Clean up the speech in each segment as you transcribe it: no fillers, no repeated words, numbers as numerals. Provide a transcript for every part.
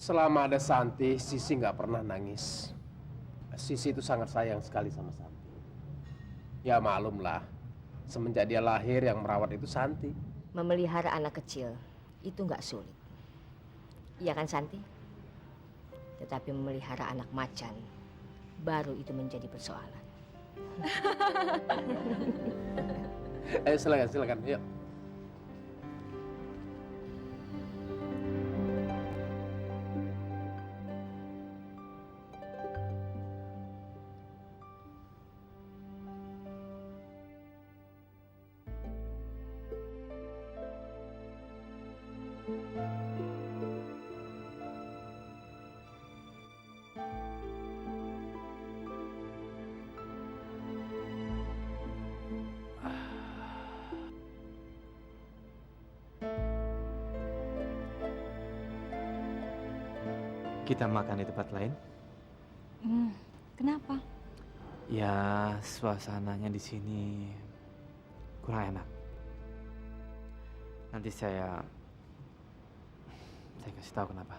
Selama ada Santi, Sisi nggak pernah nangis. Sisi itu sangat sayang sekali sama Santi. Ya maklumlah, semenjak dia lahir yang merawat itu Santi. Memelihara anak kecil itu nggak sulit. Iya kan Santi? Tetapi memelihara anak macan, baru itu menjadi persoalan. Ayo silakan, yuk. Kita makan di tempat lain? Kenapa? Ya, suasananya di sini kurang enak. Nanti saya kasih tahu kenapa.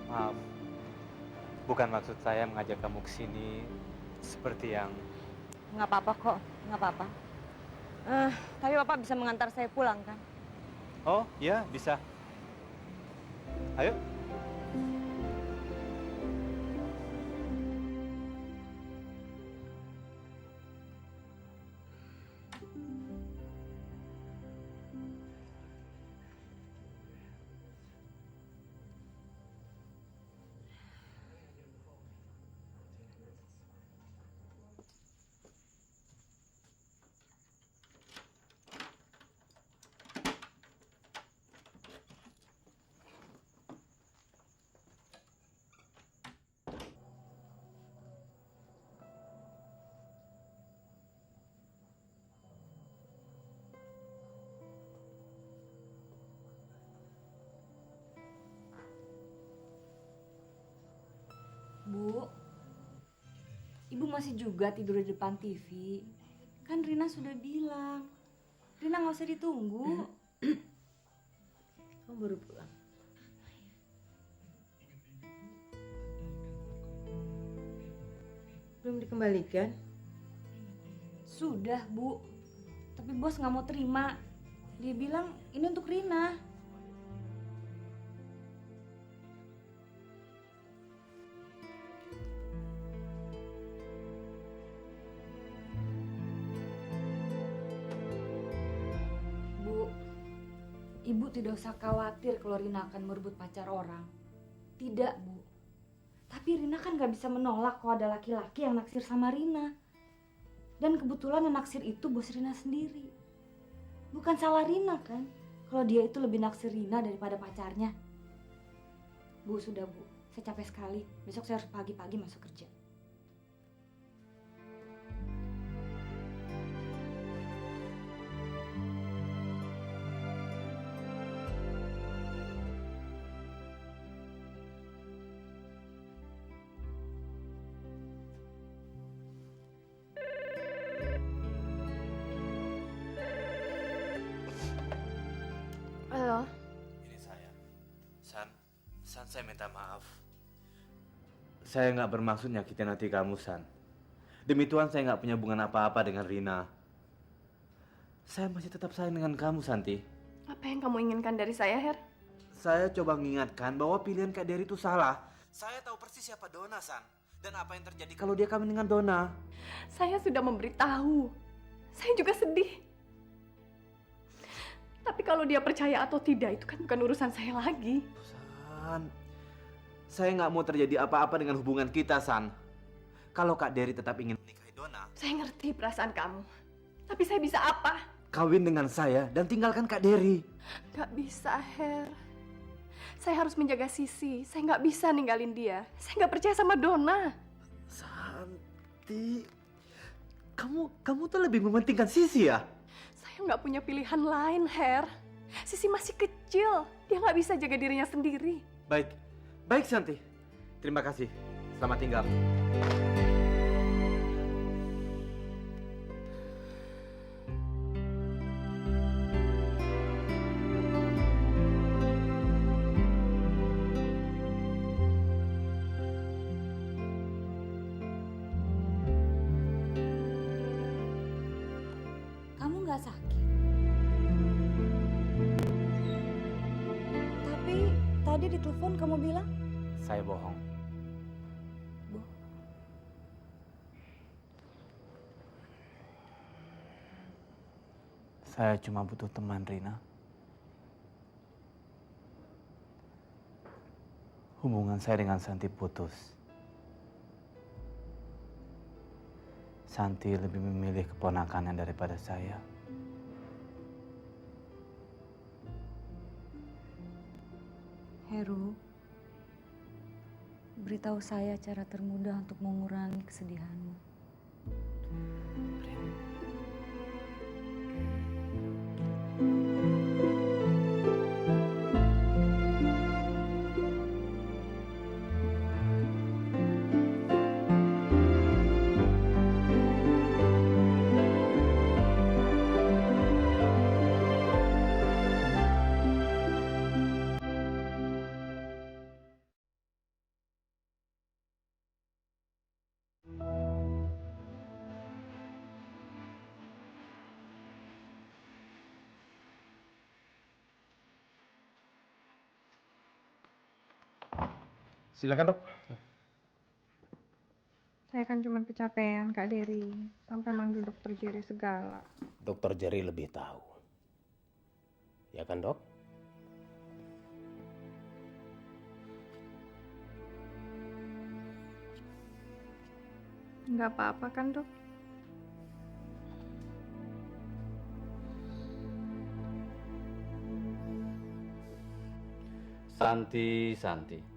Maaf, bukan maksud saya mengajak kamu ke sini seperti yang... Nggak apa-apa kok, nggak apa-apa. Tapi Bapak bisa mengantar saya pulang kan? Oh, ya, bisa. Ayo. Bu, Ibu masih juga tidur di depan TV. Kan Rina sudah bilang, Rina nggak usah ditunggu. Kamu baru pulang. Belum dikembalikan? Sudah, Bu. Tapi bos nggak mau terima. Dia bilang ini untuk Rina. Bu, Ibu tidak usah khawatir kalau Rina akan merebut pacar orang. Tidak, Bu. Tapi Rina kan gak bisa menolak kalau ada laki-laki yang naksir sama Rina. Dan kebetulan yang naksir itu bos Rina sendiri. Bukan salah Rina kan, kalau dia itu lebih naksir Rina daripada pacarnya. Bu, sudah Bu. Saya capek sekali. Besok saya harus pagi-pagi masuk kerja. Halo. Ini saya. San, saya minta maaf. Saya nggak bermaksud nyakitin hati kamu, San. Demi Tuhan saya nggak punya hubungan apa-apa dengan Rina. Saya masih tetap sayang dengan kamu, Santi. Apa yang kamu inginkan dari saya, Her? Saya coba mengingatkan bahwa pilihan Kak Dery itu salah. Saya tahu persis siapa Donna, San. Dan apa yang terjadi kalau dia kawin dengan Donna. Saya sudah memberitahu. Saya juga sedih. Tapi kalau dia percaya atau tidak, itu kan bukan urusan saya lagi. San, saya nggak mau terjadi apa-apa dengan hubungan kita, San. Kalau Kak Dery tetap ingin menikahi Donna. Saya ngerti perasaan kamu. Tapi saya bisa apa? kawin dengan saya dan tinggalkan Kak Dery. Gak bisa, Her. Saya harus menjaga Sisi. Saya nggak bisa ninggalin dia. Saya nggak percaya sama Donna. Santi, kamu tuh lebih mementingkan Sisi ya? Saya nggak punya pilihan lain, Her. Sisi masih kecil. Dia nggak bisa jaga dirinya sendiri. Baik, baik Santi. Terima kasih. Selamat tinggal. Kamu nggak sakit. Tapi tadi di telepon kamu bilang Saya bohong. Saya cuma butuh teman, Rina. Hubungan saya dengan Santi putus. Santi lebih memilih keponakannya daripada saya. Heru, beritahu saya cara termudah untuk mengurangi kesedihanmu. Silakan, Dok. Saya kan cuma kecapean, Kak Dery. Sampai manggil dokter Jerry segala. Dokter Jerry lebih tahu. Ya kan, Dok? Nggak apa-apa kan, Dok? Santi.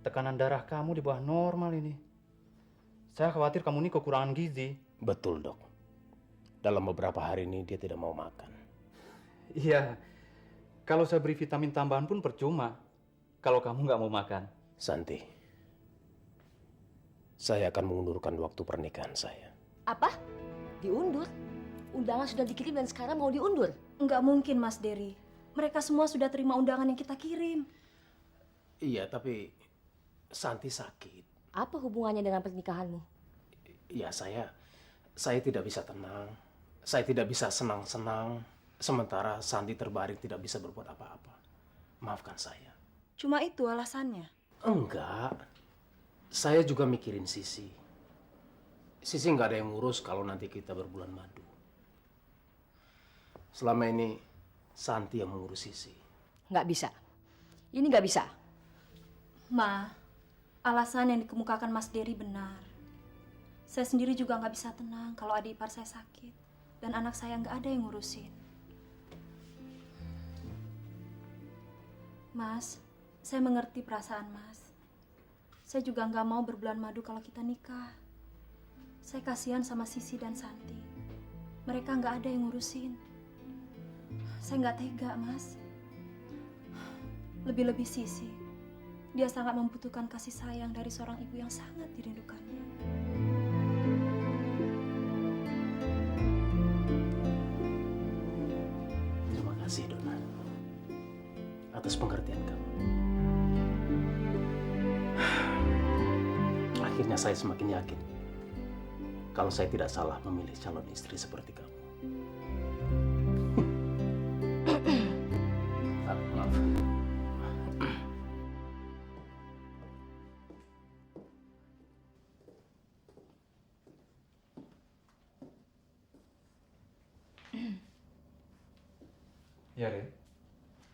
Tekanan darah kamu di bawah normal ini. Saya khawatir kamu ini kekurangan gizi. Betul, Dok. Dalam beberapa hari ini dia tidak mau makan. Iya. Kalau saya beri vitamin tambahan pun percuma. Kalau kamu nggak mau makan. Santi, saya akan mengundurkan waktu pernikahan saya. Apa? Diundur? Undangan sudah dikirim dan sekarang mau diundur? Nggak mungkin, Mas Dery. Mereka semua sudah terima undangan yang kita kirim. Iya, tapi Santi sakit. Apa hubungannya dengan pernikahanmu? Ya, saya tidak bisa tenang. Saya tidak bisa senang-senang. Sementara Santi terbaring tidak bisa berbuat apa-apa. Maafkan saya. Cuma itu alasannya. Enggak. Saya juga mikirin Sisi. Sisi nggak ada yang ngurus kalau nanti kita berbulan madu. Selama ini Santi yang mengurus Sisi. Nggak bisa. Ini nggak bisa. Ma, alasan yang dikemukakan Mas Dery benar. Saya sendiri juga nggak bisa tenang kalau adik ipar saya sakit. Dan anak saya nggak ada yang ngurusin. Mas, saya mengerti perasaan Mas. Saya juga nggak mau berbulan madu kalau kita nikah. Saya kasihan sama Sisi dan Santi. Mereka nggak ada yang ngurusin. Saya nggak tega, Mas. Lebih-lebih Sisi. Dia sangat membutuhkan kasih sayang dari seorang ibu yang sangat dirindukannya. Terima kasih, Donna. Atas pengertian kamu. Akhirnya saya semakin yakin kalau saya tidak salah memilih calon istri seperti kamu. Maaf. Ya, Ren.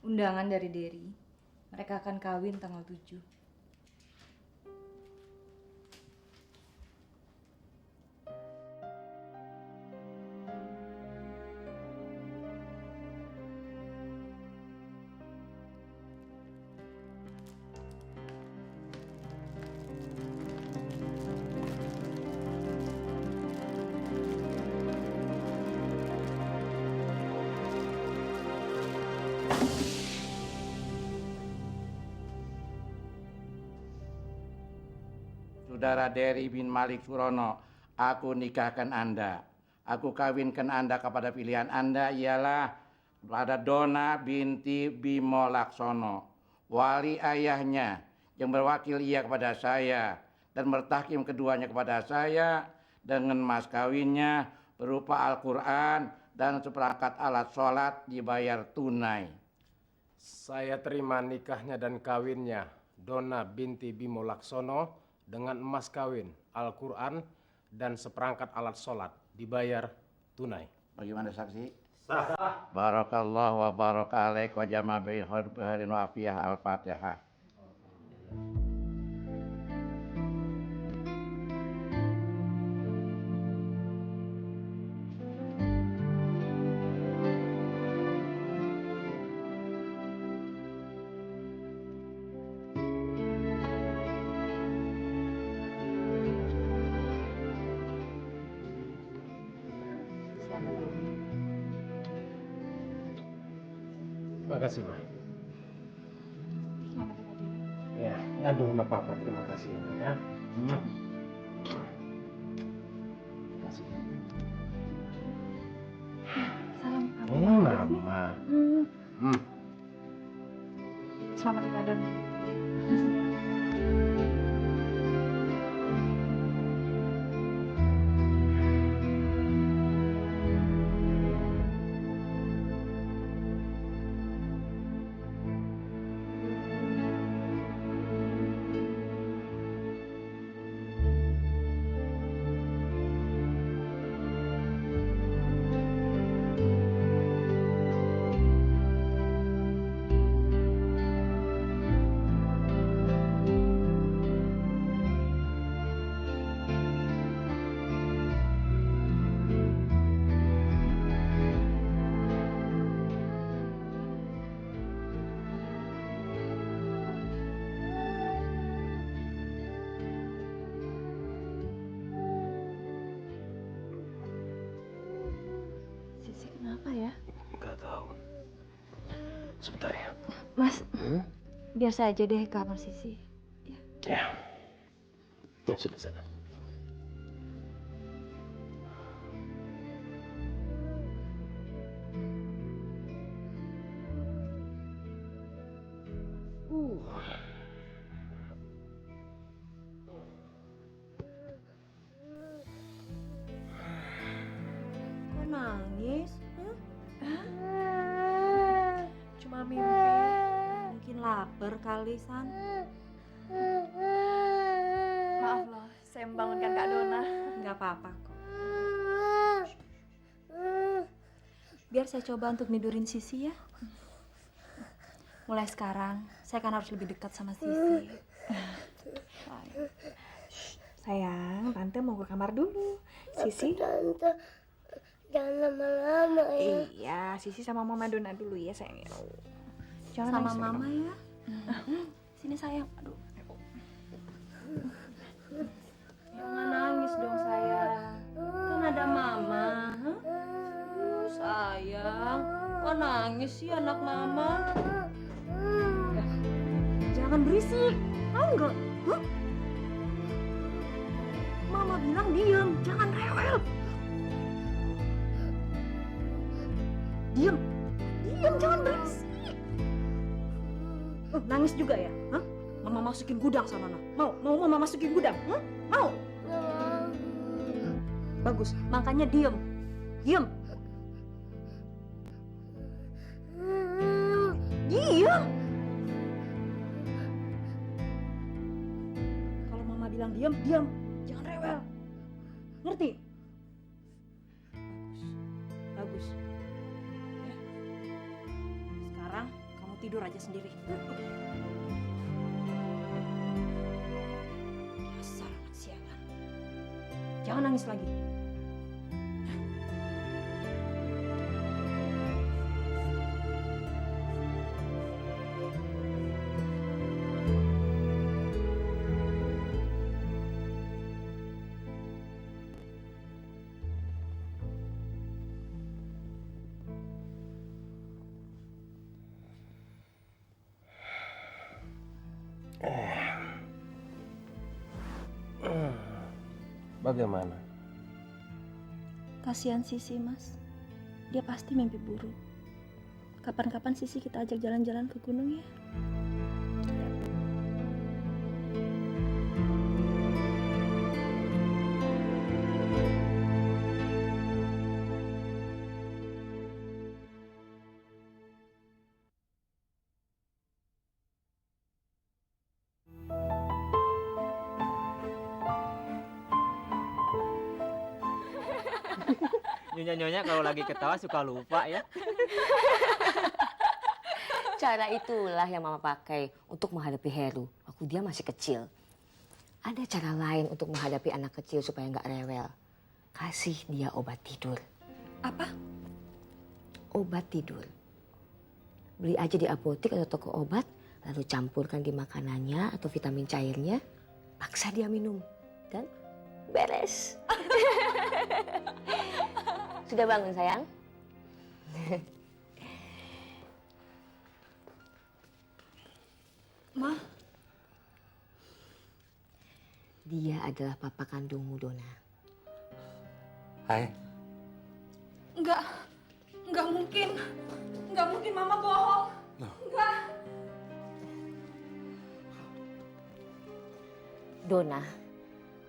Undangan dari Dery. Mereka akan kawin tanggal 7. saudara Dery bin Malik Surono, aku nikahkan Anda. Aku kawinkan Anda kepada pilihan Anda ialah pada Dona binti Bimo Laksono, wali ayahnya yang berwakil ia kepada saya dan bertahkim keduanya kepada saya dengan mas kawinnya berupa Al-Quran dan seperangkat alat sholat dibayar tunai. Saya terima nikahnya dan kawinnya Dona binti Bimo Laksono dengan emas kawin, Al-Quran, dan seperangkat alat sholat dibayar tunai. Bagaimana saksi? Sah. Barakallah wa baraka alaik wa jama' bain khairin wa afiyah. Al-Fatihah. Terima kasih, Ma. Ya, aduh, nggak apa-apa. Terima kasih, ya. Terima kasih. Salam Mama. Selamat Ramadan. Sisi kenapa ya? Nggak tahu. Sebentar ya. Mas, biar saya aja deh ke kamar Sisi. Ya. Ya, sudah sana. Kok nangis? Cuma mimpi. Mungkin lapar kali, San. Maaf loh, saya membangunkan Kak Dona. Nggak apa-apa kok. Biar saya coba untuk nidurin Sisi ya. Mulai sekarang, saya kan harus lebih dekat sama Sisi. Sayang, Tante mau ke kamar dulu. Sisi? Tante, jangan lama-lama ya. Iya, Sisi sama Mama Dona dulu ya sayang. Jangan Sama nangis, Mama dong. ya. Sini sayang. Aduh. Jangan nangis dong sayang. Kan ada Mama. Sayang, kok nangis sih anak Mama? Jangan berisik. Tahu nggak? Mama bilang diam, jangan rewel. Diam. Diam, jangan berisik. Nangis juga ya? Hah? Mama masukin gudang sana. Mau Mama masukin gudang? Mau? Bagus, makanya diem. Diem. Diem. Kalau Mama bilang diem, diem. Jangan rewel. Ngerti? Bagus. Bagus. Ya. Sekarang kamu tidur aja sendiri. Dasar anak sialan. Jangan nangis lagi. Bagaimana? Kasihan Sisi, Mas. Dia pasti mimpi buruk. Kapan-kapan Sisi kita ajak jalan-jalan ke gunung ya? Nyonya-nyonya kalau lagi ketawa suka lupa ya. Cara itulah yang Mama pakai untuk menghadapi Heru. Waktu dia masih kecil. Ada cara lain untuk menghadapi anak kecil supaya nggak rewel. Kasih dia obat tidur. Apa? Obat tidur. Beli aja di apotek atau toko obat, lalu campurkan di makanannya atau vitamin cairnya. Paksa dia minum. Dan beres. Sudah bangun, sayang? Ma, Dia adalah papa kandungmu, Dona. Hai. Enggak mungkin. Enggak mungkin Mama bohong. Enggak. Dona,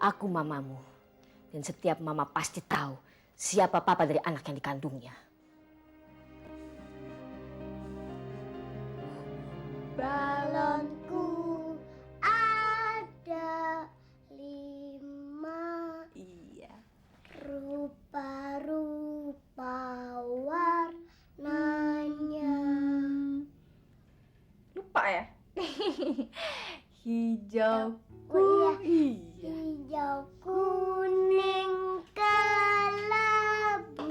aku mamamu. Dan setiap mama pasti tahu siapa papa dari anak yang dikandungnya. Balonku ada 5. Iya. Rupa-rupa warnanya. Lupa ya? Hijau. Oh Iya. hijau kuning kelabu.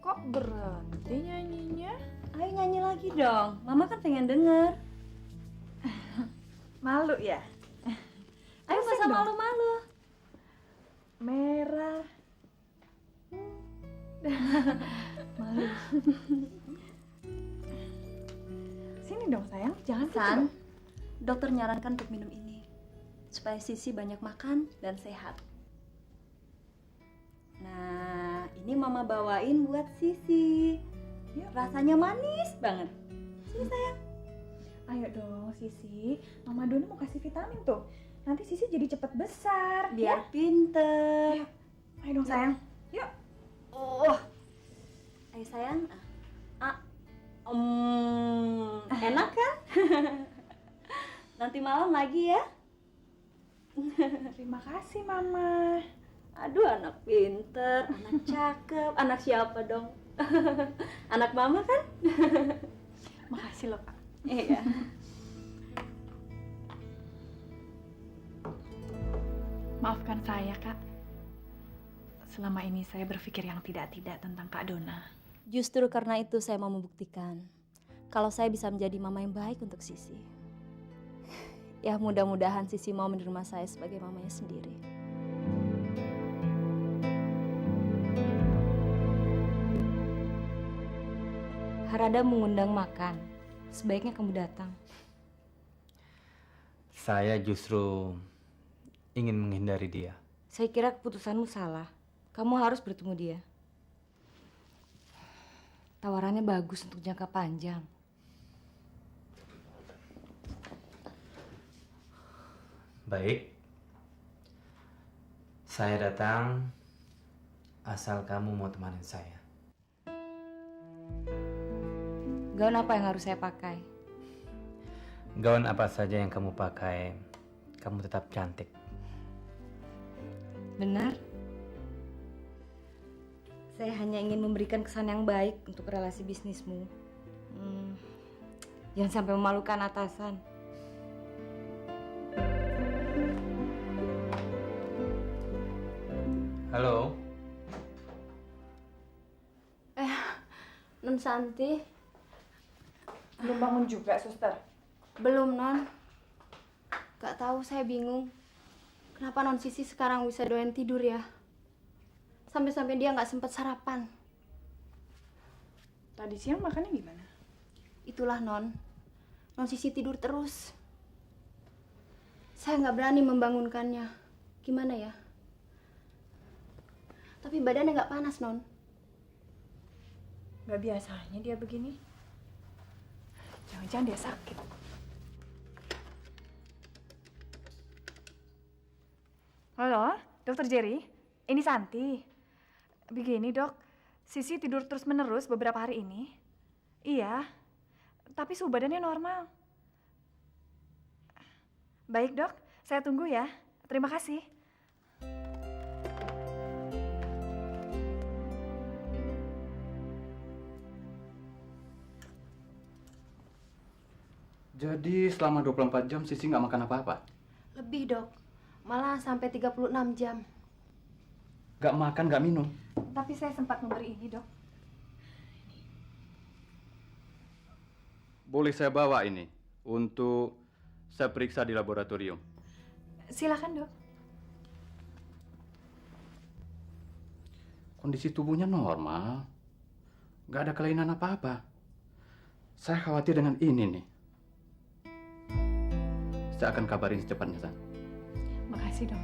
Kok berhenti nyanyinya? Ayo nyanyi lagi dong. Mama kan pengen denger. Malu ya? Ayo Pusing nggak usah dong. malu-malu. Merah. Malu. Sini dong sayang, jangan gitu San, dong. dokter nyarankan untuk minum ini. Supaya Sisi banyak makan dan sehat. Nah, ini Mama bawain buat Sisi. Rasanya manis banget. Sini sayang. Ayo dong Sisi, Mama Dona mau kasih vitamin tuh. Nanti Sisi jadi cepet besar. Biar pinter. Ayo dong sayang. Yuk. Ayo sayang. Enak kan? Nanti malam lagi ya. Terima kasih Mama. Aduh, anak pinter, anak cakep. Anak siapa dong? Anak Mama kan? Makasih loh Kak. Iya. Maafkan saya Kak. Selama ini saya berpikir yang tidak-tidak tentang Kak Dona. Justru karena itu saya mau membuktikan kalau saya bisa menjadi mama yang baik untuk Sisi. Ya mudah-mudahan Sisi mau menerima saya sebagai mamanya sendiri. Harada mengundang makan. Sebaiknya kamu datang. Saya justru ingin menghindari dia. Saya kira keputusanmu salah. Kamu harus bertemu dia. Tawarannya bagus untuk jangka panjang. Baik. Saya datang asal kamu mau temanin saya. Gaun apa yang harus saya pakai? Gaun apa saja yang kamu pakai, kamu tetap cantik. Benar? Saya hanya ingin memberikan kesan yang baik untuk relasi bisnismu. Jangan sampai memalukan atasan. Halo. Non Santi, Belum bangun juga, suster? Belum, Non. Gak tahu, saya bingung. Kenapa Non Sisi sekarang bisa doyan tidur ya? Sampai-sampai dia nggak sempat sarapan. Tadi siang makannya gimana? Itulah, Non. Non Sisi tidur terus. Saya nggak berani membangunkannya. Gimana ya? Tapi badannya nggak panas, Non. Gak biasanya dia begini. Jangan-jangan dia sakit. Halo, Dokter Jerry. Ini Santi. Begini, Dok. Sisi tidur terus-menerus beberapa hari ini. Iya, tapi suhu badannya normal. Baik, Dok. Saya tunggu ya. Terima kasih. Jadi selama 24 jam Sisi nggak makan apa-apa? Lebih, Dok. Malah sampai 36 jam. Nggak makan, nggak minum? Tapi saya sempat memberi ini, Dok. Boleh saya bawa ini untuk saya periksa di laboratorium? Silakan, Dok. Kondisi tubuhnya normal. Nggak ada kelainan apa-apa. Saya khawatir dengan ini nih. Saya akan kabarin secepatnya, San. Makasih, Dok.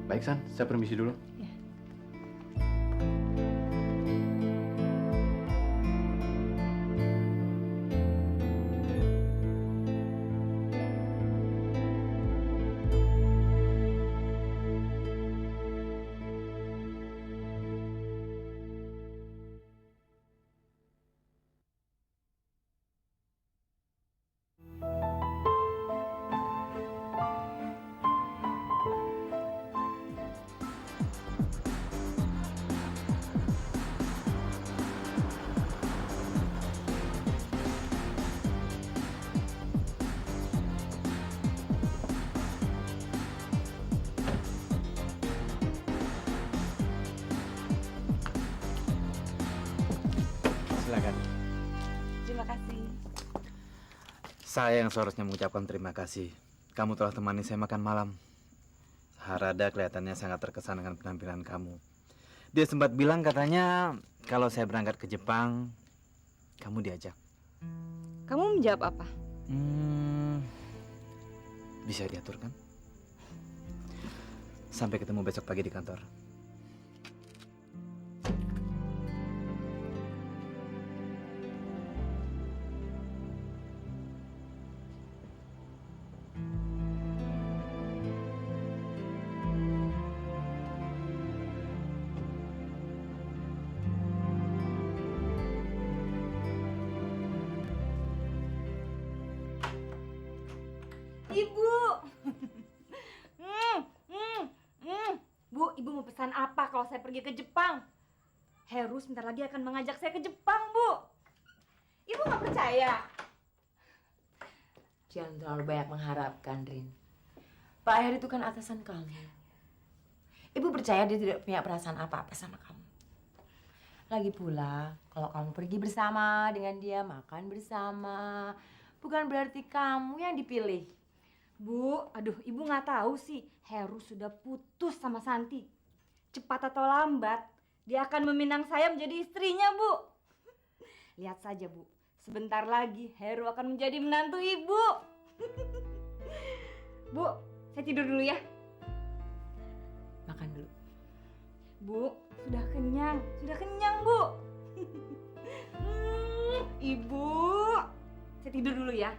Baik, San. Saya permisi dulu. Ya. Silakan. Terima kasih. Saya yang seharusnya mengucapkan terima kasih. Kamu telah temani saya makan malam. Harada kelihatannya sangat terkesan dengan penampilan kamu. Dia sempat bilang katanya kalau saya berangkat ke Jepang, kamu diajak. Kamu menjawab apa? Bisa diatur kan? Sampai ketemu besok pagi di kantor. Ibu. Bu, Ibu mau pesan apa kalau saya pergi ke Jepang? Heru sebentar lagi akan mengajak saya ke Jepang, Bu. Ibu nggak percaya? Jangan terlalu banyak mengharapkan, Rin. Pak Heru itu kan atasan kamu. Ibu percaya dia tidak punya perasaan apa-apa sama kamu. Lagi pula, kalau kamu pergi bersama dengan dia, makan bersama, bukan berarti kamu yang dipilih. Bu, aduh, Ibu nggak tahu sih. Heru sudah putus sama Santi. Cepat atau lambat, dia akan meminang saya menjadi istrinya, Bu. Lihat saja, Bu. Sebentar lagi Heru akan menjadi menantu Ibu. Bu, saya tidur dulu ya. Makan dulu. Bu, sudah kenyang, Bu. Ibu, saya tidur dulu ya.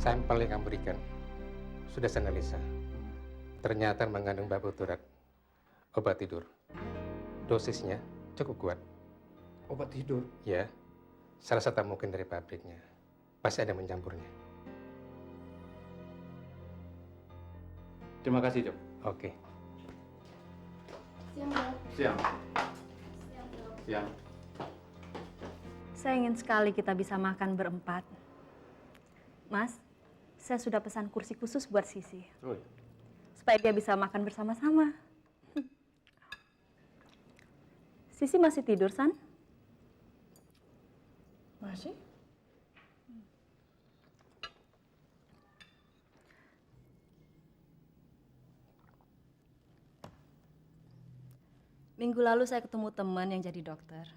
Sampel yang kamu berikan sudah saya analisa. Ternyata mengandung barbiturat, obat tidur. Dosisnya cukup kuat. Obat tidur? Ya, salah satu mungkin dari pabriknya. Pasti ada yang mencampurnya. Terima kasih, Dok. Oke. Siang, Dok. Siang. Siang. Saya ingin sekali kita bisa makan berempat. Mas, saya sudah pesan kursi khusus buat Sisi. Oh, iya. Supaya dia bisa makan bersama-sama. Sisi masih tidur, San? Masih? Minggu lalu saya ketemu teman yang jadi dokter.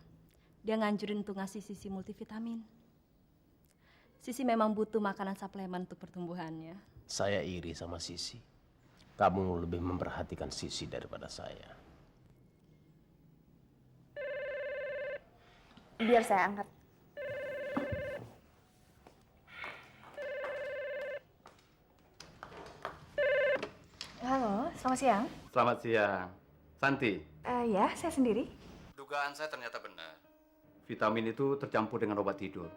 Dia nganjurin untuk ngasih Sisi multivitamin. Sisi memang butuh makanan suplemen untuk pertumbuhannya. Saya iri sama Sisi. Kamu lebih memperhatikan Sisi daripada saya. Biar saya angkat. Halo, selamat siang. Selamat siang. Santi. Ya, saya sendiri. Dugaan saya ternyata benar. Vitamin itu tercampur dengan obat tidur.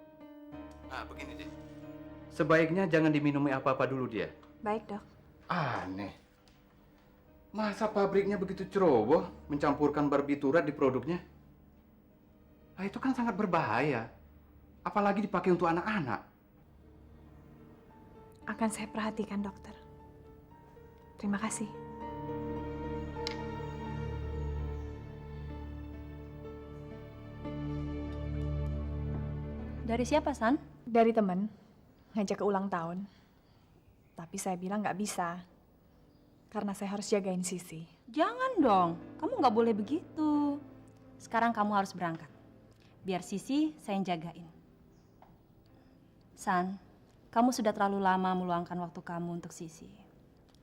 Nah, begini deh. Sebaiknya jangan diminumi apa-apa dulu dia. Baik, Dok. Aneh. Masa pabriknya begitu ceroboh mencampurkan barbiturat di produknya? Nah, itu kan sangat berbahaya. Apalagi dipakai untuk anak-anak. Akan saya perhatikan, dokter. Terima kasih. Dari siapa, San? Dari teman, ngajak ke ulang tahun. Tapi saya bilang nggak bisa. Karena saya harus jagain Sisi. Jangan dong, kamu nggak boleh begitu. Sekarang kamu harus berangkat. Biar Sisi saya yang jagain. San, kamu sudah terlalu lama meluangkan waktu kamu untuk Sisi.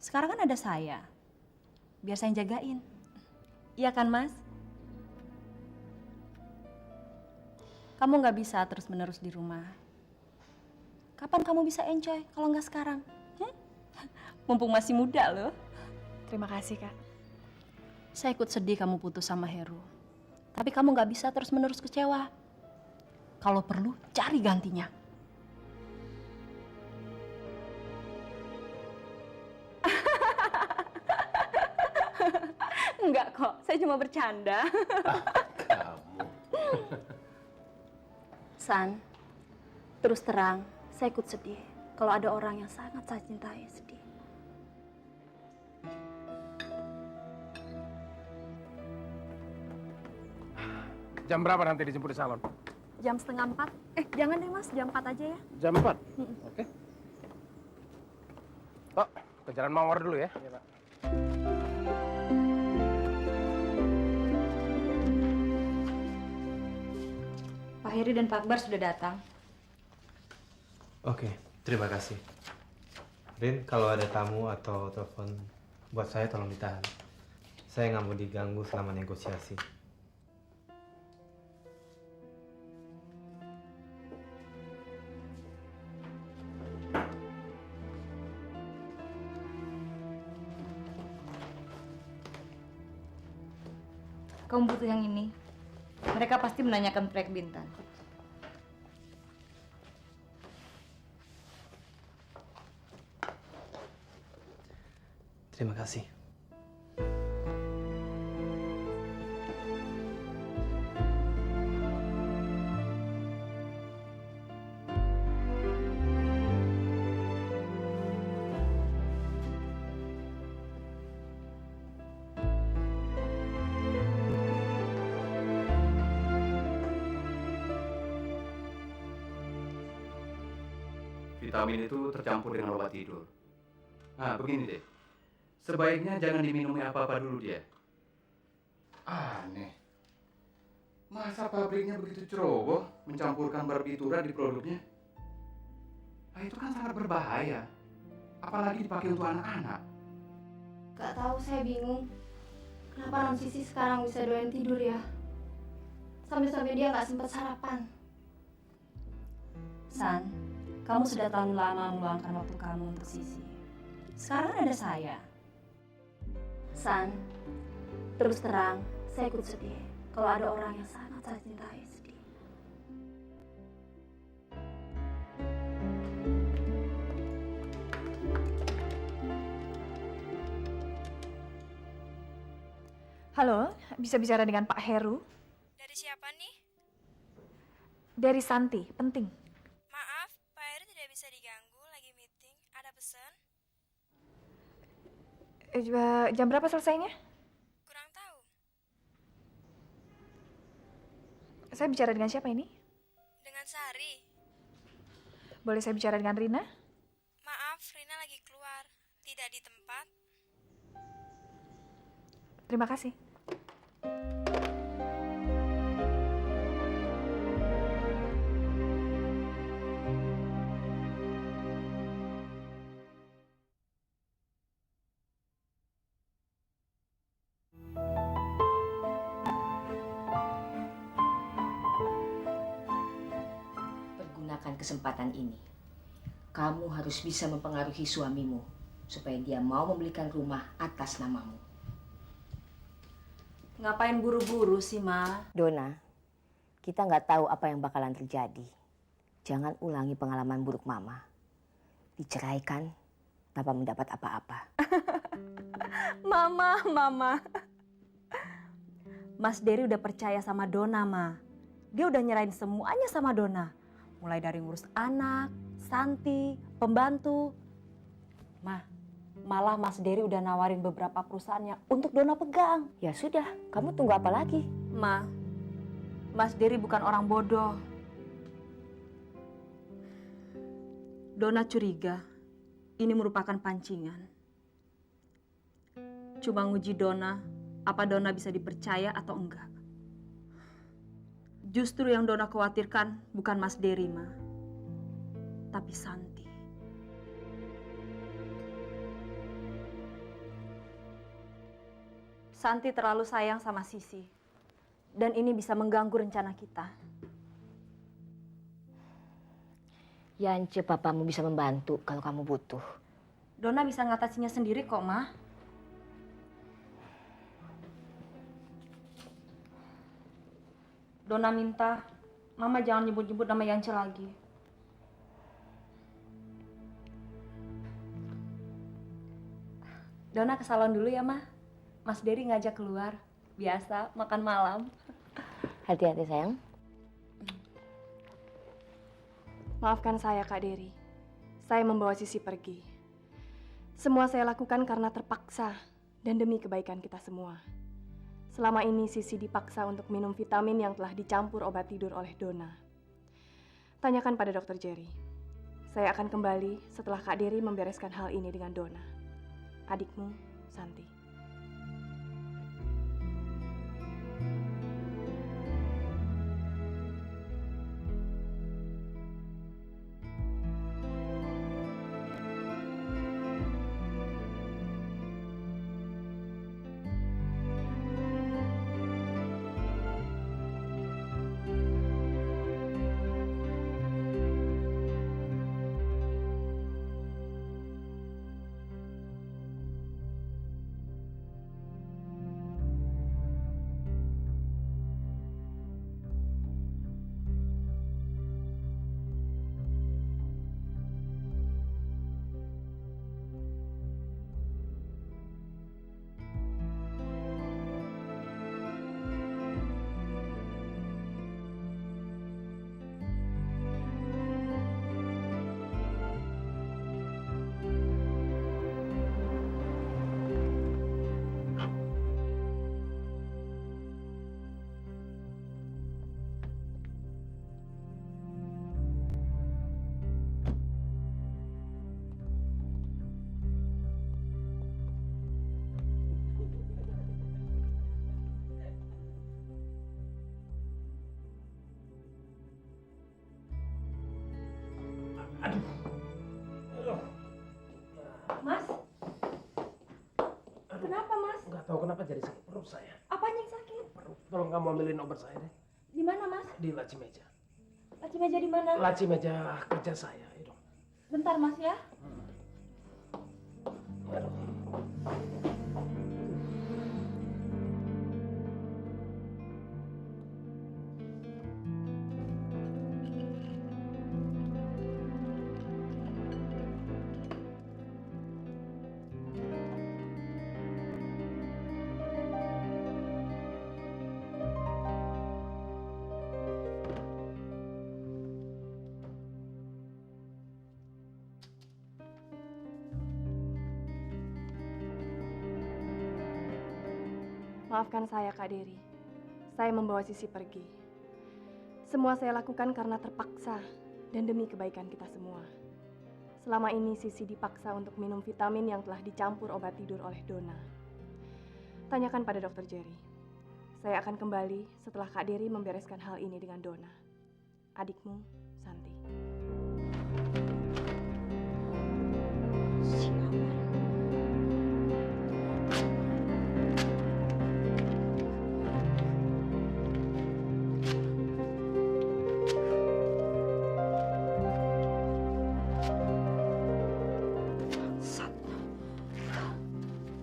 Sekarang kan ada saya. Biar saya yang jagain. Iya kan, Mas? Kamu nggak bisa terus-menerus di rumah. Kapan kamu bisa enjoy kalau nggak sekarang? Mumpung masih muda loh. Terima kasih, Kak. Saya ikut sedih kamu putus sama Heru. Tapi kamu nggak bisa terus-menerus kecewa. Kalau perlu, cari gantinya. Enggak kok, saya cuma bercanda. Kamu. San, terus terang, saya ikut sedih kalau ada orang yang sangat saya cintai sedih. Jam berapa nanti dijemput di salon? Jam 3:30. Jangan deh Mas, jam 4 aja ya. Jam 4? Oke. Tok, ke Jalan Mawar dulu ya. Iya, Pak. Pak Heri dan Pak Akbar sudah datang. Oke, terima kasih. Rin, kalau ada tamu atau telepon buat saya tolong ditahan. Saya nggak mau diganggu selama negosiasi. Kamu butuh yang ini. Mereka pasti menanyakan proyek Bintan. Terima kasih. Vitamin itu tercampur dengan obat tidur. Nah, begini deh. Sebaiknya jangan diminumi apa-apa dulu dia. Aneh. Masa pabriknya begitu ceroboh mencampurkan barbiturat di produknya? Nah, itu kan sangat berbahaya. Apalagi dipakai untuk anak-anak. Gak tahu, saya bingung. Kenapa non Sisi sekarang bisa doyan tidur ya? Sampai-sampai dia nggak sempat sarapan. San, kamu sudah terlalu lama meluangkan waktu kamu untuk Sisi. Sekarang ada saya. San, terus terang, saya ikut sedih kalau ada orang yang sangat saya cintai sedih. Halo, bisa bicara dengan Pak Heru? Dari siapa nih? Dari Santi, penting. Maaf, Pak Heru tidak bisa diganggu, lagi meeting. Ada pesan? Jam berapa selesainya? Kurang tahu. Saya bicara dengan siapa ini? Dengan Sari. Boleh saya bicara dengan Rina? Maaf, Rina lagi keluar. Tidak di tempat. Terima kasih. Pergunakan kesempatan ini. Kamu harus bisa mempengaruhi suamimu supaya dia mau membelikan rumah atas namamu. Ngapain buru-buru sih, Ma? Dona, kita nggak tahu apa yang bakalan terjadi. Jangan ulangi pengalaman buruk Mama. Diceraikan tanpa mendapat apa-apa. Mama. Mas Dery udah percaya sama Dona, Ma. Dia udah nyerahin semuanya sama Dona. Mulai dari ngurus anak, Santi, pembantu. Malah Mas Dery udah nawarin beberapa perusahaannya untuk Dona pegang. Ya sudah, kamu tunggu apa lagi? Ma, Mas Dery bukan orang bodoh. Dona curiga ini merupakan pancingan. Cuma nguji Dona, apa Dona bisa dipercaya atau enggak. Justru yang Dona khawatirkan bukan Mas Dery, Ma, tapi Santi. Santi terlalu sayang sama Sisi. Dan ini bisa mengganggu rencana kita. Yance, papamu bisa membantu kalau kamu butuh. Dona bisa ngatasinya sendiri kok, Ma. Dona minta Mama jangan nyebut-nyebut nama Yance lagi. Dona ke salon dulu ya, Ma. Mas Dery ngajak keluar. Biasa, makan malam. Hati-hati, sayang. Maafkan saya, Kak Dery. Saya membawa Sisi pergi. Semua saya lakukan karena terpaksa dan demi kebaikan kita semua. Selama ini Sisi dipaksa untuk minum vitamin yang telah dicampur obat tidur oleh Dona. Tanyakan pada Dokter Jerry. Saya akan kembali setelah Kak Dery membereskan hal ini dengan Dona. Adikmu, Santi. Mas? Kenapa, Mas? Nggak tahu kenapa jadi sakit perut saya. Apanya yang sakit? Perut. Tolong kamu ambilin obat saya deh. Di mana, Mas? Di laci meja. Laci meja di mana? Laci meja kerja saya. Ayo dong. Bentar, Mas ya. Aduh. Maafkan saya, Kak Dery. Saya membawa Sisi pergi. Semua saya lakukan karena terpaksa dan demi kebaikan kita semua. Selama ini Sisi dipaksa untuk minum vitamin yang telah dicampur obat tidur oleh Dona. Tanyakan pada Dokter Jerry. Saya akan kembali setelah Kak Dery membereskan hal ini dengan Dona, adikmu, Santi.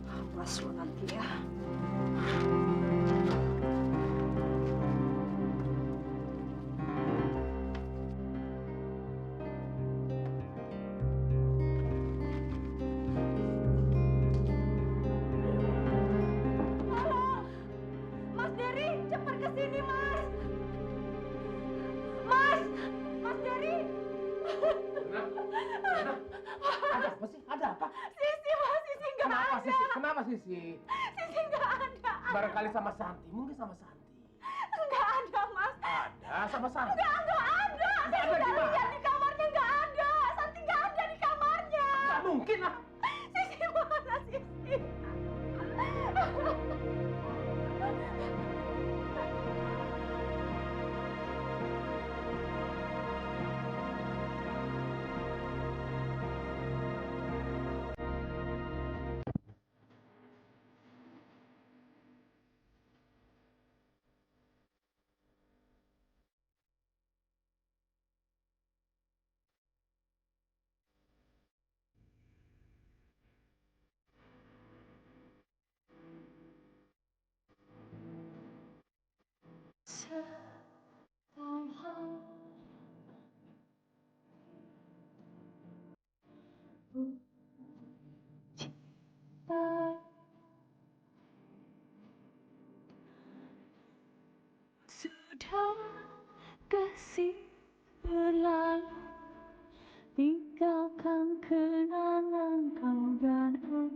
Awas lo nanti ya. Mas Dery, cepat ke sini, Mas. Mas, Mas Dery. Ada apa sih? Ada apa? Sisi, Mas, Sisi nggak Kenapa ada. Sisi? Kenapa Sisi? Sisi nggak ada. Barangkali sama Santi, mungkin sama Santi. Nggak ada, Mas. Ada sama Santi. Nggak ada. Saya ada udah di mana? lihat di kamarnya nggak ada. Santi nggak ada di kamarnya. Nggak mungkin lah. Sisi mana, Sisi? Sudah kasih berlalu, tinggalkan kenangan kau dan aku.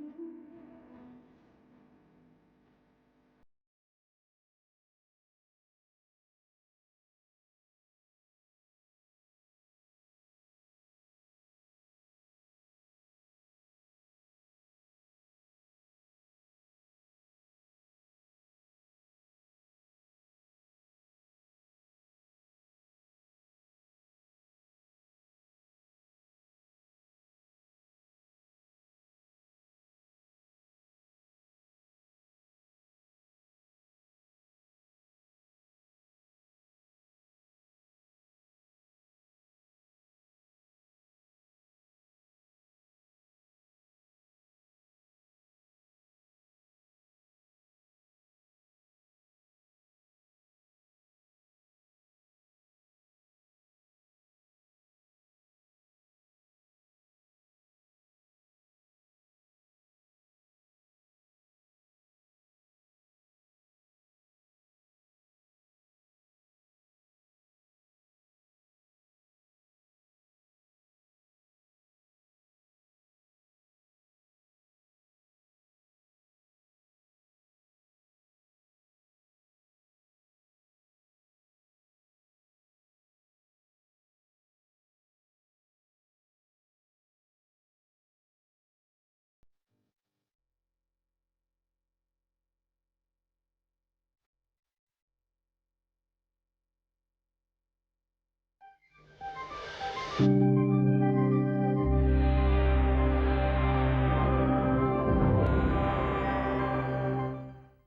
Thank you.